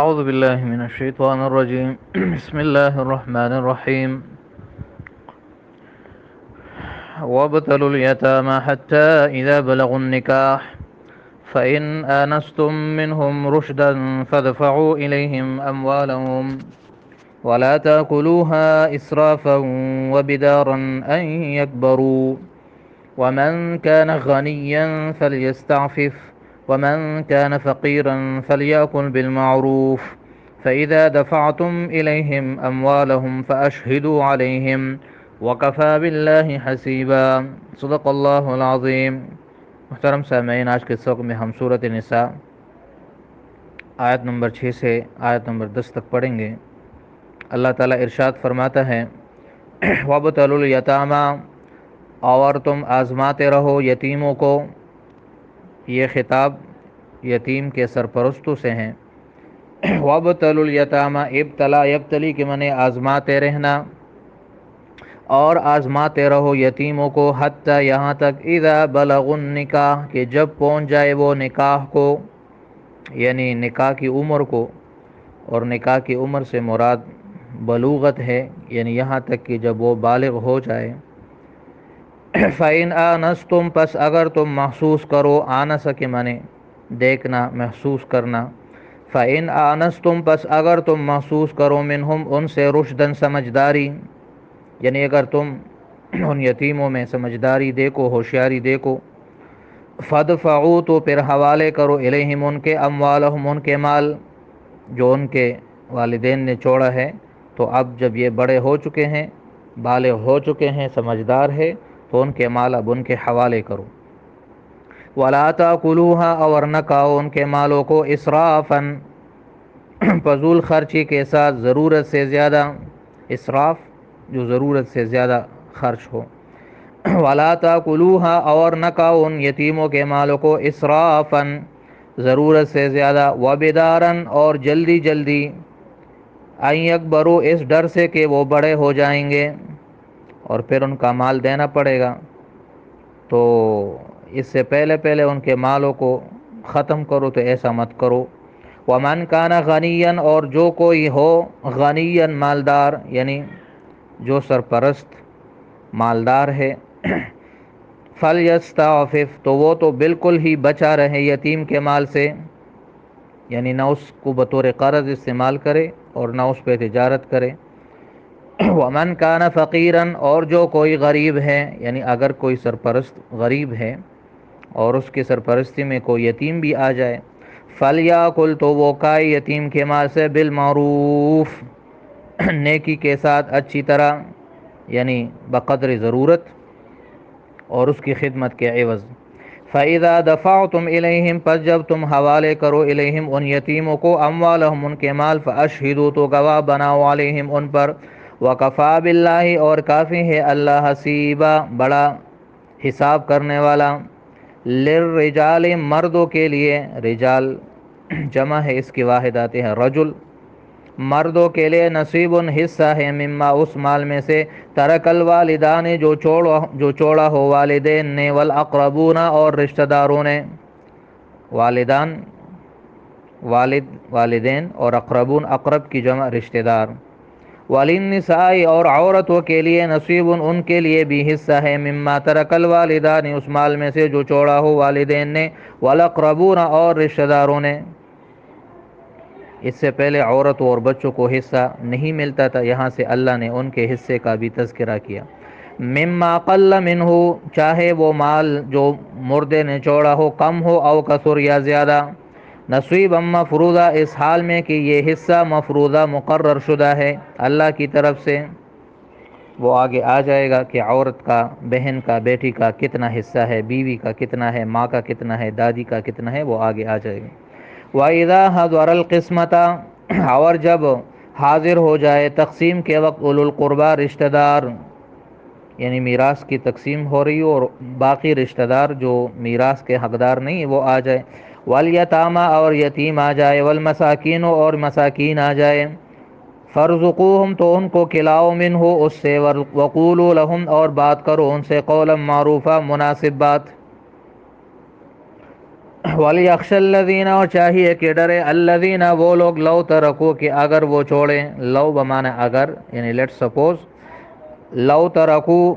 أعوذ بالله من الشيطان الرجيم بسم الله الرحمن الرحيم وابتلوا اليتامى حتى إذا بلغوا النكاح فإن آنستم منهم رشدا فادفعوا إليهم أموالهم ولا تأكلوها إسرافا وبدارا أن يكبروا ومن كان غنيا فليستعفف ومن كان فقيرا فليأكل بالمعروف فإذا دفعتم إليهم أموالهم فأشهدوا عليهم وكفى بالله حسيبا صدق اللہ العظیم۔ محترم سامعین، آج کے سبق میں ہم سورۃ نساء آیت نمبر 6 سے آیت نمبر 10 تک پڑھیں گے۔ اللہ تعالیٰ ارشاد فرماتا ہے وَابْتَلُوا الْيَتَامَى، اور تم آزماتے رہو یتیموں کو۔ یہ خطاب یتیم کے سرپرستوں سے ہیں۔ وَابْتَلُوا الْيَتَامَى، ابتلا یبتلی کے معنی آزماتے رہنا، اور آزماتے رہو یتیموں کو، حتیٰ یہاں تک، اذا بلغوا النکاح کہ جب پہنچ جائے وہ نکاح کو، یعنی نکاح کی عمر کو، اور نکاح کی عمر سے مراد بلوغت ہے، یعنی یہاں تک کہ جب وہ بالغ ہو جائے۔ فَإِنْ آنَسْتُمْ، پس اگر تم محسوس کرو، آنس کے معنی دیکھنا، محسوس کرنا۔ فَإِنْ آنَسْتُمْ، پس اگر تم محسوس کرو، منہم ان سے، رشدن سمجھداری، یعنی اگر تم ان یتیموں میں سمجھداری دیکھو، ہوشیاری دیکھو، فَادْفَعُوا، تو پھر حوالے کرو، الیہم ان کے، اموالہم ان کے مال جو ان کے والدین نے چھوڑا ہے، تو اب جب یہ بڑے ہو چکے ہیں، بالغ ہو چکے ہیں، سمجھدار ہے، تو ان کے مال اب ان کے حوالے کرو۔ وَلَا تَأْكُلُوهَا، اور نہ کھاؤ ان کے مالوں کو، اسرافاً فضول خرچی کے ساتھ، ضرورت سے زیادہ، اسراف جو ضرورت سے زیادہ خرچ ہو۔ وَلَا تَأْكُلُوهَا، اور نہ کھاؤ ان یتیموں کے مالوں کو، اسرافاً ضرورت سے زیادہ، وبداراً اور جلدی جلدی، ان یکبروا اس ڈر سے کہ وہ بڑے ہو جائیں گے اور پھر ان کا مال دینا پڑے گا، تو اس سے پہلے پہلے ان کے مالوں کو ختم کرو، تو ایسا مت کرو۔ وَمَنْ كَانَ غَنِيًّا، اور جو کوئی ہو غنیًا مالدار، یعنی جو سرپرست مالدار ہے، فَلْيَسْتَعْفِفْ، تو وہ تو بالکل ہی بچا رہے یتیم کے مال سے، یعنی نہ اس کو بطور قرض استعمال کرے اور نہ اس پہ تجارت کرے۔ وَمَنْ كَانَ فَقِيرًا، اور جو کوئی غریب ہے، یعنی اگر کوئی سرپرست غریب ہے اور اس کی سرپرستی میں کوئی یتیم بھی آ جائے، فَلْيَأْكُلْ، تو وہ کھائے یتیم کے مال سے، بِالْمَعْرُوفِ نیکی کے ساتھ، اچھی طرح، یعنی بقدر ضرورت اور اس کی خدمت کے عوض۔ فَإِذَا دَفَعْتُمْ إِلَيْهِمْ، پس جب تم حوالے کرو، الیہم ان یتیموں کو، اموالہم ان کے مال، فَأَشْهِدُوا، تو گواہ بناؤ، علیہم ان پر، وَكَفَى بِاللَّهِ، اور کافی ہے اللہ، حسیبا بڑا حساب کرنے والا۔ للرجال، مردوں کے لیے، رجال جمع ہے، اس کی واحد آتے ہیں رجل، مردوں کے لیے، نصیب حصہ ہے، مما اس مال میں سے، ترک الوالدان جو چھوڑا ہو والدین نے، والاقربون اور رشتہ داروں نے، والدان والد والدین، اور اقربون اقرب کی جمع رشتہ دار۔ وللنساء، اور عورتوں کے لیے، نصیب ان کے لیے بھی حصہ ہے، مما ترک الوالدان اس مال میں سے جو چھوڑا ہو والدین نے، والاقربون اور رشتہ داروں نے۔ اس سے پہلے عورتوں اور بچوں کو حصہ نہیں ملتا تھا، یہاں سے اللہ نے ان کے حصے کا بھی تذکرہ کیا۔ مما قل منہ، چاہے وہ مال جو مردے نے چھوڑا ہو کم ہو، او کثر یا زیادہ، نصیبا مفروضہ، اس حال میں کہ یہ حصہ مفروضہ مقرر شدہ ہے اللہ کی طرف سے۔ وہ آگے آ جائے گا کہ عورت کا، بہن کا، بیٹی کا کتنا حصہ ہے، بیوی کا کتنا ہے، ماں کا کتنا ہے، دادی کا کتنا ہے، وہ آگے آ جائے گا۔ وَإِذَا حَضَرَ الْقِسْمَةَ، اور جب حاضر ہو جائے تقسیم کے وقت، اولو القربہ رشتہ دار، یعنی میراث کی تقسیم ہو رہی ہو اور باقی رشتہ دار جو میراث کے حقدار نہیں وہ آ جائے، والیتامہ، اور یتیم آ جائے، والمساکین، اور مساکین آ جائے، فارزقوہم، تو ان کو کھلاؤ، منہ اس سے، وقولوا لہم، اور بات کرو ان سے، قولا معروفا، مناسب بات۔ وَلْيَخْشَ الَّذِينَ، اور چاہیے کہ ڈرے الَّذِينَ وہ لوگ، لو ترکو کہ اگر وہ چھوڑیں، لو بمعنی اگر، یعنی لیٹ سپوز، لو ترکو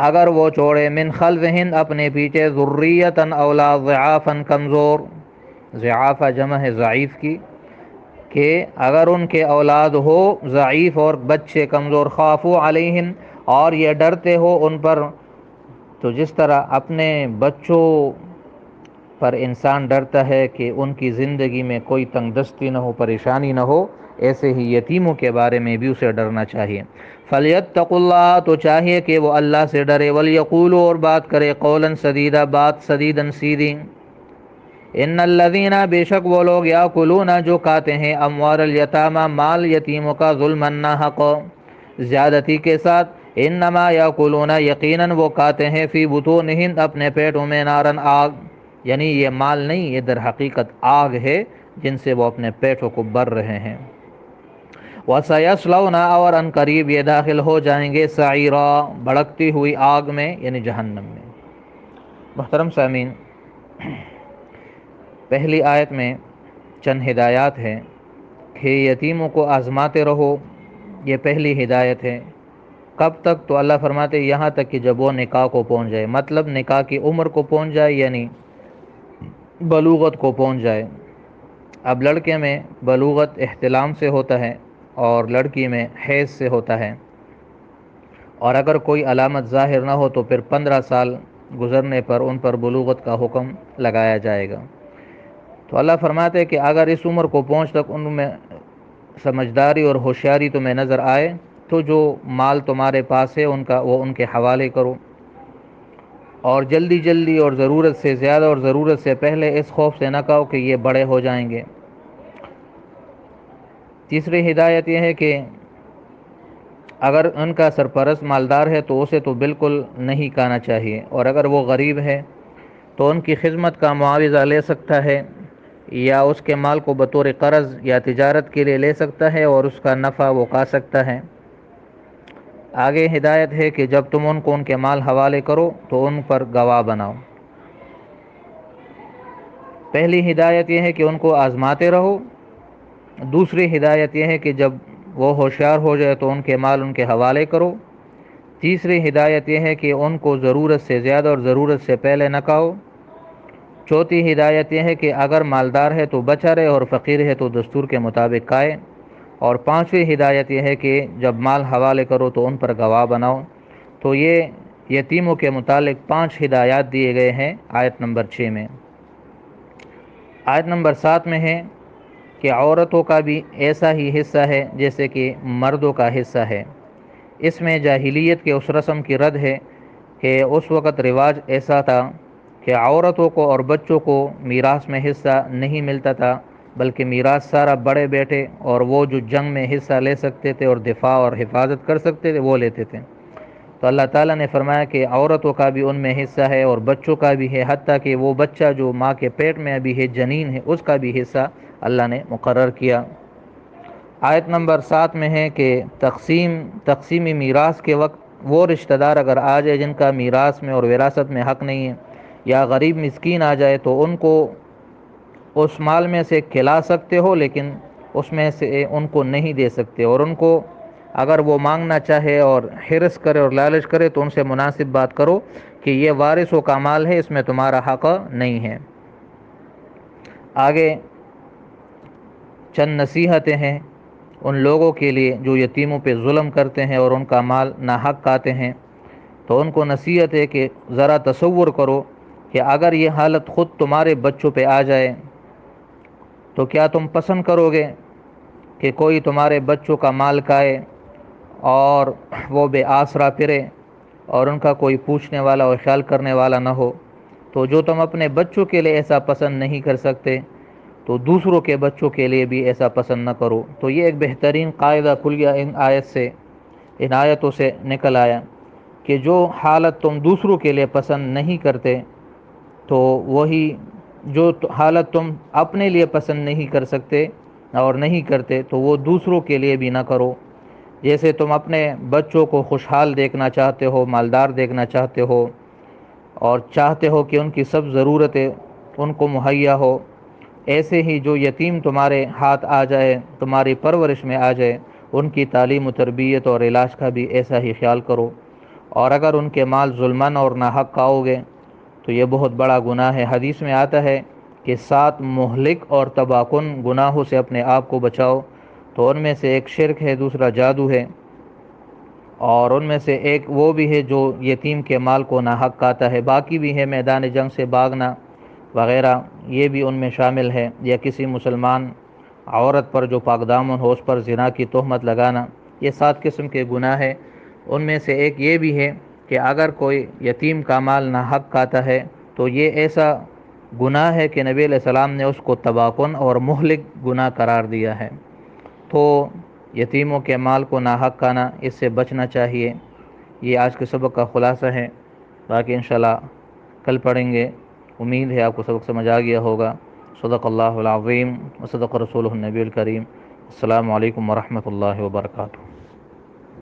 اگر وہ چھوڑے، من خلفہم اپنے پیچھے، ذریۃ اولاد، ضعافا کمزور، ضعافہ جمع ہے ضعیف کی، کہ اگر ان کے اولاد ہو ضعیف اور بچے کمزور، خافو علیہم اور یہ ڈرتے ہو ان پر، تو جس طرح اپنے بچوں پر انسان ڈرتا ہے کہ ان کی زندگی میں کوئی تنگ دستی نہ ہو، پریشانی نہ ہو، ایسے ہی یتیموں کے بارے میں بھی اسے ڈرنا چاہیے۔ فَلْيَتَّقُوا اللَّهَ تو چاہیے کہ وہ اللہ سے ڈرے، وَلْيَقُولُوا اور بات کرے، قَوْلًا سَدِيدًا بات سدیداً سیدھی، ان الذین بے شک وہ لوگ، یاکلون جو کھاتے ہیں، اموال الیتامى مال یتیموں کا، ظلما ناحق زیادتی کے ساتھ، انما یاکلون یقیناً وہ کھاتے ہیں، فی بطونہم اپنے پیٹوں میں، نارن آگ، یعنی یہ مال نہیں، یہ در حقیقت آگ ہے جن سے وہ اپنے پیٹوں کو بھر رہے ہیں۔ وَسَيَصْلَوْنَ اور ان قریب یہ داخل ہو جائیں گے، سعیرا بھڑکتی ہوئی آگ میں، یعنی جہنم میں۔ محترم سامعین، پہلی آیت میں چند ہدایات ہیں کہ یتیموں کو آزماتے رہو، یہ پہلی ہدایت ہے۔ کب تک؟ تو اللہ فرماتے یہاں تک کہ جب وہ نکاح کو پہنچ جائے، مطلب نکاح کی عمر کو پہنچ جائے، یعنی بلوغت کو پہنچ جائے۔ اب لڑکے میں بلوغت احتلام سے ہوتا ہے اور لڑکی میں حیض سے ہوتا ہے، اور اگر کوئی علامت ظاہر نہ ہو تو پھر 15 سال گزرنے پر ان پر بلوغت کا حکم لگایا جائے گا۔ تو اللہ فرماتے کہ اگر اس عمر کو پہنچ تک ان میں سمجھداری اور ہوشیاری تمہیں نظر آئے تو جو مال تمہارے پاس ہے ان کا وہ ان کے حوالے کرو، اور جلدی جلدی اور ضرورت سے زیادہ اور ضرورت سے پہلے اس خوف سے نہ کہو کہ یہ بڑے ہو جائیں گے۔ تیسری ہدایت یہ ہے کہ اگر ان کا سرپرست مالدار ہے تو اسے تو بالکل نہیں کھانا چاہیے، اور اگر وہ غریب ہے تو ان کی خدمت کا معاوضہ لے سکتا ہے، یا اس کے مال کو بطور قرض یا تجارت کے لیے لے سکتا ہے اور اس کا نفع وہ کھا سکتا ہے۔ آگے ہدایت ہے کہ جب تم ان کو ان کے مال حوالے کرو تو ان پر گواہ بناؤ۔ پہلی ہدایت یہ ہے کہ ان کو آزماتے رہو، دوسری ہدایت یہ ہے کہ جب وہ ہوشیار ہو جائے تو ان کے مال ان کے حوالے کرو، تیسری ہدایت یہ ہے کہ ان کو ضرورت سے زیادہ اور ضرورت سے پہلے نہ کھاؤ، چوتھی ہدایت یہ ہے کہ اگر مالدار ہے تو بچا رہے اور فقیر ہے تو دستور کے مطابق کھائے، اور پانچویں ہدایت یہ ہے کہ جب مال حوالے کرو تو ان پر گواہ بناؤ۔ تو یہ یتیموں کے متعلق 5 ہدایات دیے گئے ہیں آیت نمبر 6 میں۔ آیت نمبر 7 میں ہے کہ عورتوں کا بھی ایسا ہی حصہ ہے جیسے کہ مردوں کا حصہ ہے۔ اس میں جاہلیت کے اس رسم کی رد ہے کہ اس وقت رواج ایسا تھا کہ عورتوں کو اور بچوں کو میراث میں حصہ نہیں ملتا تھا، بلکہ میراث سارا بڑے بیٹے اور وہ جو جنگ میں حصہ لے سکتے تھے اور دفاع اور حفاظت کر سکتے تھے وہ لیتے تھے۔ تو اللہ تعالیٰ نے فرمایا کہ عورتوں کا بھی ان میں حصہ ہے اور بچوں کا بھی ہے، حتیٰ کہ وہ بچہ جو ماں کے پیٹ میں ابھی ہے، جنین ہے، اس کا بھی حصہ اللہ نے مقرر کیا۔ آیت نمبر 7 میں ہے کہ تقسیمی میراث کے وقت وہ رشتہ دار اگر آ جائے جن کا میراث میں اور وراثت میں حق نہیں ہے، یا غریب مسکین آ جائے، تو ان کو اس مال میں سے کھلا سکتے ہو لیکن اس میں سے ان کو نہیں دے سکتے، اور ان کو اگر وہ مانگنا چاہے اور حرص کرے اور لالچ کرے تو ان سے مناسب بات کرو کہ یہ وارثوں کا مال ہے، اس میں تمہارا حق نہیں ہے۔ آگے چند نصیحتیں ہیں ان لوگوں کے لیے جو یتیموں پہ ظلم کرتے ہیں اور ان کا مال ناحق کھاتے ہیں۔ تو ان کو نصیحت ہے کہ ذرا تصور کرو کہ اگر یہ حالت خود تمہارے بچوں پہ آ جائے تو کیا تم پسند کرو گے کہ کوئی تمہارے بچوں کا مال کھائے اور وہ بے آسرا پھرے اور ان کا کوئی پوچھنے والا اور خیال کرنے والا نہ ہو؟ تو جو تم اپنے بچوں کے لیے ایسا پسند نہیں کر سکتے تو دوسروں کے بچوں کے لیے بھی ایسا پسند نہ کرو۔ تو یہ ایک بہترین قاعدہ کلیہ ان آیتوں سے نکل آیا کہ جو حالت تم دوسروں کے لیے پسند نہیں کرتے تو وہی جو حالت تم اپنے لیے پسند نہیں کر سکتے اور نہیں کرتے تو وہ دوسروں کے لیے بھی نہ کرو۔ جیسے تم اپنے بچوں کو خوشحال دیکھنا چاہتے ہو، مالدار دیکھنا چاہتے ہو، اور چاہتے ہو کہ ان کی سب ضرورتیں ان کو مہیا ہو، ایسے ہی جو یتیم تمہارے ہاتھ آ جائے، تمہاری پرورش میں آ جائے، ان کی تعلیم و تربیت اور علاج کا بھی ایسا ہی خیال کرو۔ اور اگر ان کے مال ظلمن اور ناحق کھاؤ گے تو یہ بہت بڑا گناہ ہے۔ حدیث میں آتا ہے کہ 7 مہلک اور تباہ کن گناہوں سے اپنے آپ کو بچاؤ، تو ان میں سے ایک شرک ہے، دوسرا جادو ہے، اور ان میں سے ایک وہ بھی ہے جو یتیم کے مال کو ناحق کھاتا ہے۔ باقی بھی ہے میدان جنگ سے بھاگنا وغیرہ، یہ بھی ان میں شامل ہے، یا کسی مسلمان عورت پر جو پاک دامن ہو اس پر زنا کی تہمت لگانا۔ یہ 7 قسم کے گناہ ہے۔ ان میں سے ایک یہ بھی ہے کہ اگر کوئی یتیم کا مال ناحق کھاتا ہے تو یہ ایسا گناہ ہے کہ نبی علیہ السلام نے اس کو تباہ کن اور مہلک گناہ قرار دیا ہے۔ تو یتیموں کے مال کو ناحق کھانا، اس سے بچنا چاہیے۔ یہ آج کے سبق کا خلاصہ ہے، باقی انشاءاللہ کل پڑھیں گے۔ امید ہے آپ کو سبق سمجھ آ گیا ہوگا۔ صدق اللہ العظیم و صدق رسولہ النبی الکریم۔ السلام علیکم ورحمۃ اللہ وبرکاتہ۔